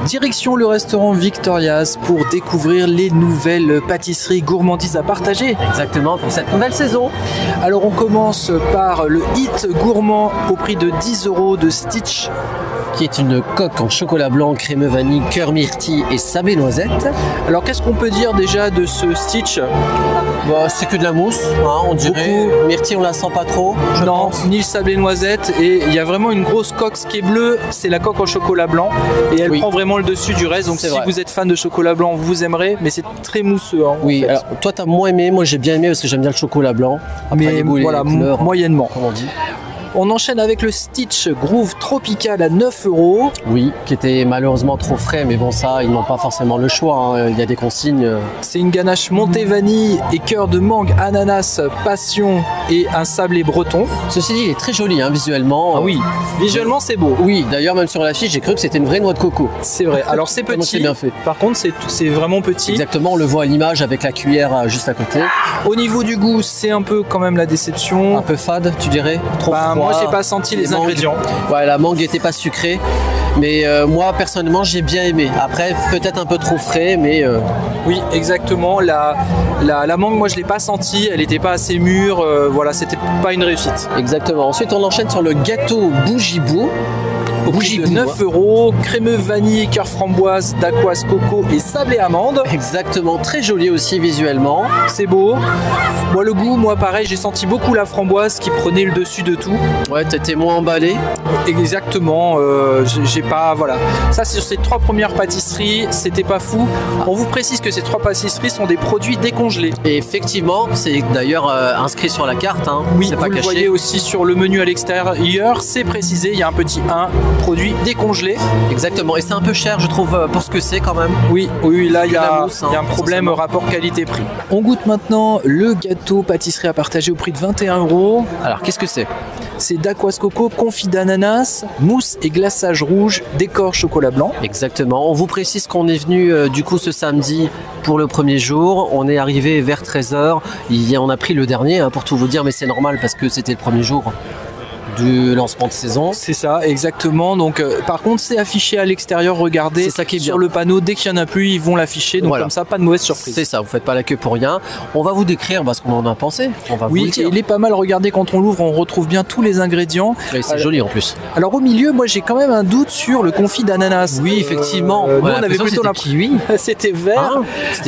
Direction le restaurant Victoria's pour découvrir les nouvelles pâtisseries gourmandises à partager. Exactement, pour cette nouvelle saison. Alors on commence par le hit gourmand au prix de 10 € de Stitch, Qui est une coque en chocolat blanc, crémeux vanille, cœur myrtille et sablé noisette. Alors qu'est-ce qu'on peut dire déjà de ce Stitch? Bah, c'est que de la mousse, hein, on dirait. Myrtille, on la sent pas trop, je Non, pense. ni le sablé noisette, et il y a vraiment une grosse coque. Ce qui est bleu, c'est la coque en chocolat blanc, et elle prend vraiment le dessus du reste. Donc si vous êtes fan de chocolat blanc, vous aimerez, mais c'est très mousseux. Hein, oui, en fait. alors toi t'as moins aimé, moi j'ai bien aimé parce que j'aime bien le chocolat blanc. Après, mais les goûts, voilà, les couleurs, moyennement. comme on dit. On enchaîne avec le Stitch Groove Tropical à 9 €. Oui, qui était malheureusement trop frais, mais bon ça, ils n'ont pas forcément le choix, hein. Il y a des consignes. C'est une ganache montée vanille et cœur de mangue, ananas, passion et un sablé breton. Ceci dit, il est très joli hein, visuellement. Ah oui, visuellement c'est beau. Oui, d'ailleurs même sur l'affiche, j'ai cru que c'était une vraie noix de coco. C'est vrai, alors c'est Comment petit, c'est bien fait. Par contre c'est vraiment petit. Exactement, on le voit à l'image avec la cuillère juste à côté. Au niveau du goût, c'est un peu quand même la déception. Un peu fade, tu dirais. Trop froid. Moi j'ai pas senti les ingrédients. Ouais, la mangue n'était pas sucrée. Mais moi personnellement j'ai bien aimé. Après peut-être un peu trop frais, mais oui exactement. La mangue, moi je l'ai pas sentie, elle n'était pas assez mûre. Voilà, c'était pas une réussite. Exactement. Ensuite on enchaîne sur le gâteau Bougibou. Au prix de 9 €, crémeux vanille, cœur framboise, dacquoise coco et sablé amande. Exactement, très joli aussi visuellement. C'est beau. Moi le goût, pareil, j'ai senti beaucoup la framboise qui prenait le dessus de tout. Ouais, t'étais moins emballé. Exactement, j'ai pas, voilà. Ça c'est sur ces 3 premières pâtisseries, c'était pas fou. On vous précise que ces 3 pâtisseries sont des produits décongelés. Et effectivement, c'est d'ailleurs inscrit sur la carte, hein. Oui, c'est vous pas le caché. voyez aussi sur le menu à l'extérieur, c'est précisé, il y a un petit 1, produit décongelé. Exactement, et c'est un peu cher je trouve pour ce que c'est quand même. Oui, là il y a mousse, hein, un problème rapport qualité-prix. On goûte maintenant le gâteau pâtisserie à partager au prix de 21 €. Alors qu'est-ce que c'est? C'est dacquoise coco, confit d'ananas, mousse et glaçage rouge, décor chocolat blanc. Exactement, on vous précise qu'on est venu du coup ce samedi pour le premier jour, on est arrivé vers 13 h, on a pris le dernier hein, pour tout vous dire, mais c'est normal parce que c'était le premier jour du lancement de saison. C'est ça, exactement. Donc, par contre, c'est affiché à l'extérieur. Regardez, c'est ça qui est sur bien. le panneau. Dès qu'il y en a plus, ils vont l'afficher. Donc, voilà. Comme ça, pas de mauvaise surprise. C'est ça, vous faites pas la queue pour rien. On va vous décrire ce qu'on en a pensé. On va vous le dire. Il est pas mal. Regardez, quand on l'ouvre, on retrouve bien tous les ingrédients. C'est joli en plus. Alors, au milieu, moi, j'ai quand même un doute sur le confit d'ananas. Oui, effectivement. Nous, on avait plutôt l'impression kiwi. C'était vert,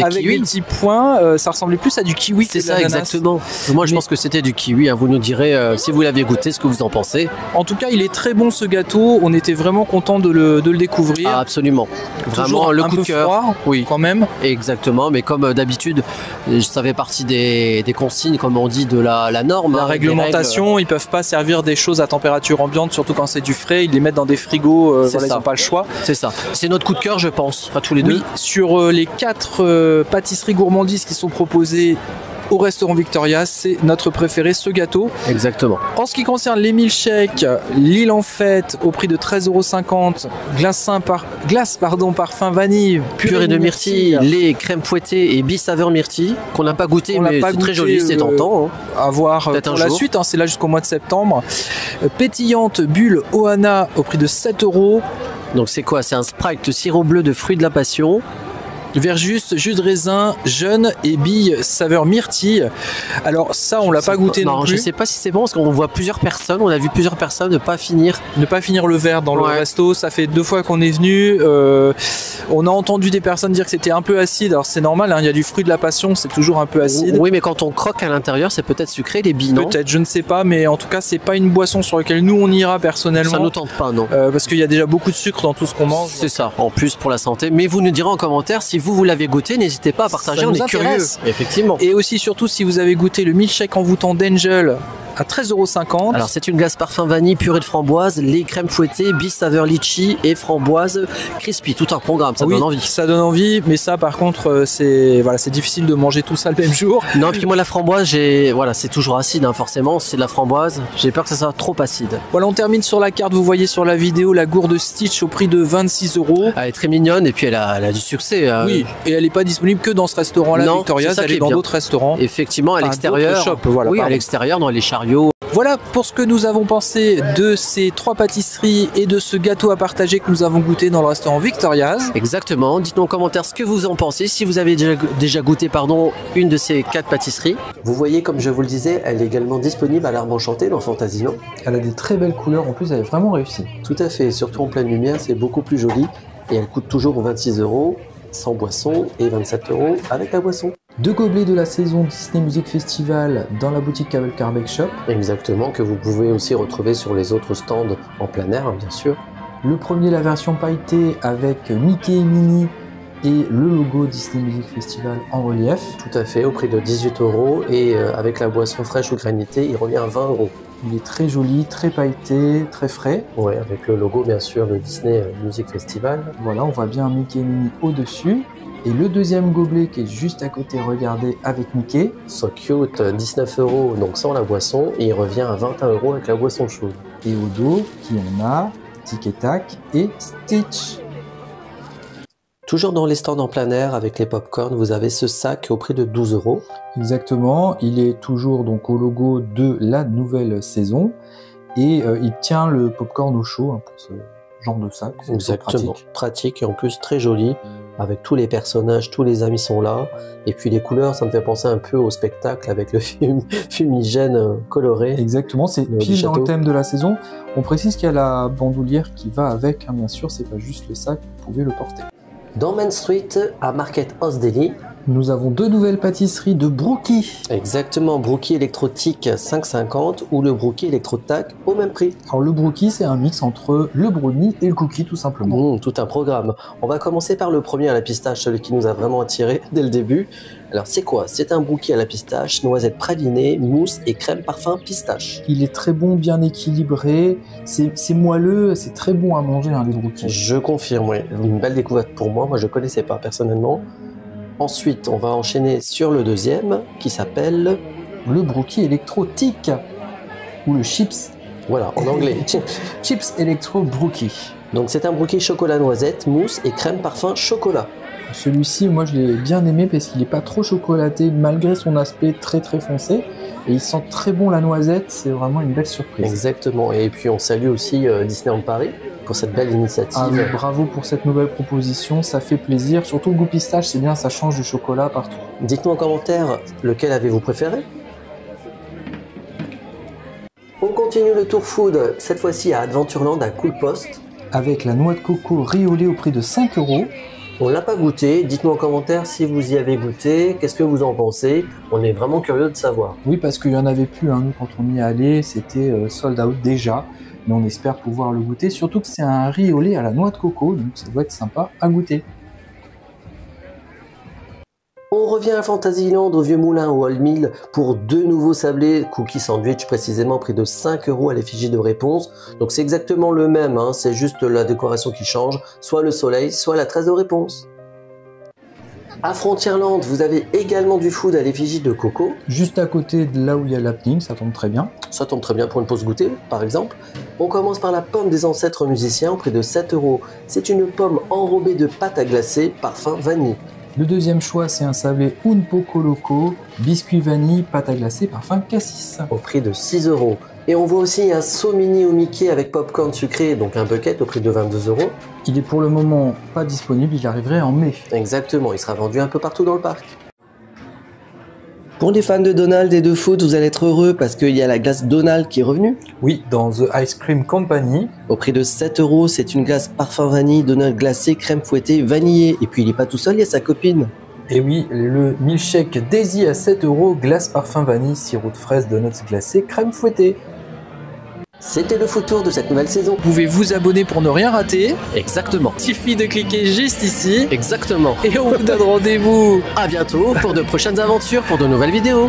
avec kiwi. des petits points. Ça ressemblait plus à du kiwi. C'est ça, exactement. Moi, je pense que c'était du kiwi. Hein. Vous nous direz si vous l'avez goûté, ce que vous en pensez. En tout cas, il est très bon ce gâteau. On était vraiment content de le découvrir. Ah, absolument. Toujours vraiment le un coup peu de cœur. Froid, oui, quand même. Exactement. Mais comme d'habitude, ça fait partie des consignes, comme on dit, de la norme. La réglementation. Ils peuvent pas servir des choses à température ambiante, surtout quand c'est du frais. Ils les mettent dans des frigos. Ils n'ont pas le choix. C'est ça. C'est notre coup de cœur, je pense, à tous les deux. Sur les 4 pâtisseries gourmandises qui sont proposées au restaurant Victoria's, c'est notre préféré, ce gâteau. Exactement. En ce qui concerne les milkshakes, l'île en fête au prix de 13,50 €, glace parfum vanille, purée de myrtille, lait, crème fouettée et saveur myrtille qu'on n'a pas goûté, mais c'est très joli, c'est tentant. À voir pour la suite, c'est là jusqu'au mois de septembre. Pétillante bulle Ohana au prix de 7 €. Donc c'est quoi? C'est un Sprite sirop bleu de fruits de la passion. Verjus, jus de raisin, jeune et billes saveur myrtille. Alors ça, on l'a pas goûté non plus. Je sais pas si c'est bon parce qu'on voit plusieurs personnes, on a vu plusieurs personnes ne pas finir le verre dans le resto. Ça fait 2 fois qu'on est venu. On a entendu des personnes dire que c'était un peu acide. Alors c'est normal, hein, il y a du fruit de la passion, c'est toujours un peu acide. Oui, mais quand on croque à l'intérieur, c'est peut-être sucré les billes, non? Peut-être, je ne sais pas, mais en tout cas, c'est pas une boisson sur laquelle nous on ira personnellement. Ça nous tente pas, non? Parce qu'il y a déjà beaucoup de sucre dans tout ce qu'on mange. C'est ça, en plus pour la santé. Mais vous nous direz en commentaire si vous l'avez goûté, n'hésitez pas à partager, on est curieux. Effectivement. Et aussi, surtout, si vous avez goûté le milkshake envoûtant d'Angel à 13,50 €. Alors c'est une glace parfum vanille, purée de framboise, lait, crème fouettée, saveur litchi et framboise crispy. Tout un programme, ça donne envie. Ça donne envie, mais ça par contre c'est difficile de manger tout ça le même jour. Non, puis moi la framboise, c'est toujours acide, hein, forcément, c'est de la framboise. J'ai peur que ça soit trop acide. Voilà, on termine sur la carte, vous voyez sur la vidéo la gourde Stitch au prix de 26 €. Elle est très mignonne et puis elle a du succès. Oui, et elle n'est pas disponible que dans ce restaurant-là, Victoria's, elle est dans d'autres restaurants. Effectivement, à l'extérieur. Voilà, oui, à l'extérieur, dans les chariots. Voilà pour ce que nous avons pensé de ces 3 pâtisseries et de ce gâteau à partager que nous avons goûté dans le restaurant Victoria's. Exactement, dites-nous en commentaire ce que vous en pensez, si vous avez déjà goûté une de ces 4 pâtisseries. Vous voyez, comme je vous le disais, elle est également disponible à l'Arbre Enchanté dans Fantasyland. Elle a des très belles couleurs, en plus elle est vraiment réussie. Tout à fait, surtout en pleine lumière, c'est beaucoup plus joli et elle coûte toujours 26 € sans boisson et 27 € avec la boisson. 2 gobelets de la saison Disney Music Festival dans la boutique Cavalcard Bake Shop. Exactement, que vous pouvez aussi retrouver sur les autres stands en plein air, bien sûr. Le premier, la version pailletée avec Mickey et Minnie et le logo Disney Music Festival en relief. Tout à fait, au prix de 18 € et avec la boisson fraîche ou granitée, il revient à 20 €. Il est très joli, très pailleté, très frais. Ouais, avec le logo bien sûr de Disney Music Festival. Voilà, on voit bien Mickey et Minnie au-dessus. Et le deuxième gobelet qui est juste à côté, regardez, avec Mickey. So cute, 19 € donc sans la boisson, et il revient à 21 € avec la boisson chaude. Et au dos, qui on a Tic et Tac et Stitch. Toujours dans les stands en plein air avec les pop-corn, vous avez ce sac au prix de 12 €. Exactement, il est toujours donc au logo de la nouvelle saison et il tient le pop-corn au chaud pour ce genre de sac. Exactement, pratique et en plus très joli. Avec tous les personnages, tous les amis sont là. Et puis les couleurs, ça me fait penser un peu au spectacle avec le fumigène coloré. Exactement, c'est pile dans le thème de la saison. On précise qu'il y a la bandoulière qui va avec, hein, bien sûr, c'est pas juste le sac, vous pouvez le porter. Dans Main Street, à Market House Deli, nous avons 2 nouvelles pâtisseries de Brookie. Exactement, Brookie Electro-Tic 5,50 ou le Brookie Electro-Tac au même prix. Alors le Brookie, c'est un mix entre le brownie et le cookie tout simplement. Tout un programme. On va commencer par le premier à la pistache, celui qui nous a vraiment attiré dès le début. Alors c'est quoi? C'est un Brookie à la pistache, noisette pralinée, mousse et crème parfum pistache. Il est très bon, bien équilibré, c'est moelleux, c'est très bon à manger hein, les Brookies. Je confirme, oui. Une belle découverte pour moi je connaissais pas personnellement. Ensuite, on va enchaîner sur le deuxième qui s'appelle le Brookie Electro-Tic ou le Chips. Voilà, en anglais. Chips Electro Brookie. Donc c'est un Brookie chocolat noisette, mousse et crème parfum chocolat. Celui-ci, moi je l'ai bien aimé parce qu'il n'est pas trop chocolaté malgré son aspect très foncé. Et il sent très bon la noisette, c'est vraiment une belle surprise. Exactement, et puis on salue aussi Disneyland Paris pour cette belle initiative. Ah, bravo pour cette nouvelle proposition, ça fait plaisir. Surtout le goût pistache, c'est bien, ça change du chocolat partout. Dites-nous en commentaire lequel avez-vous préféré. On continue le tour food, cette fois-ci à Adventureland à Cool Post. Avec la noix de coco riolée au prix de 5 €. On l'a pas goûté, dites-nous en commentaire si vous y avez goûté, qu'est-ce que vous en pensez, on est vraiment curieux de savoir. Oui, parce qu'il y en avait plus, hein. Nous quand on y allait, c'était sold out déjà, mais on espère pouvoir le goûter, surtout que c'est un riz au lait à la noix de coco, donc ça doit être sympa à goûter. On revient à Fantasyland au Vieux Moulin au Old Mill pour 2 nouveaux sablés cookies sandwich précisément prix de 5 € à l'effigie de réponse. Donc c'est exactement le même, hein, c'est juste la décoration qui change, soit le soleil, soit la tresse de réponse. À Frontierland, vous avez également du food à l'effigie de Coco. Juste à côté de là où il y a l'happening, ça tombe très bien. Ça tombe très bien pour une pause goûter, par exemple. On commence par la pomme des ancêtres musiciens au prix de 7 €. C'est une pomme enrobée de pâte à glacer, parfum vanille. Le deuxième choix, c'est un sablé Un Poco Loco, biscuit vanille, pâte à glacer, parfum cassis. Au prix de 6 €. Et on voit aussi un saut mini au Mickey avec popcorn sucré, donc un bucket au prix de 22 €. Il est pour le moment pas disponible, il arriverait en mai. Exactement, il sera vendu un peu partout dans le parc. Pour les fans de Donald et de food, vous allez être heureux parce qu'il y a la glace Donald qui est revenue. Oui, dans The Ice Cream Company. Au prix de 7 €, c'est une glace parfum vanille, Donald glacé, crème fouettée, vanillée. Et puis il n'est pas tout seul, il y a sa copine. Et oui, le milkshake Daisy à 7 €, glace parfum vanille, sirop de fraise, donuts glacés, crème fouettée. C'était le food tour de cette nouvelle saison. Vous pouvez vous abonner pour ne rien rater. Exactement. Il suffit de cliquer juste ici. Exactement. Et on vous donne rendez-vous à bientôt pour de prochaines aventures, pour de nouvelles vidéos.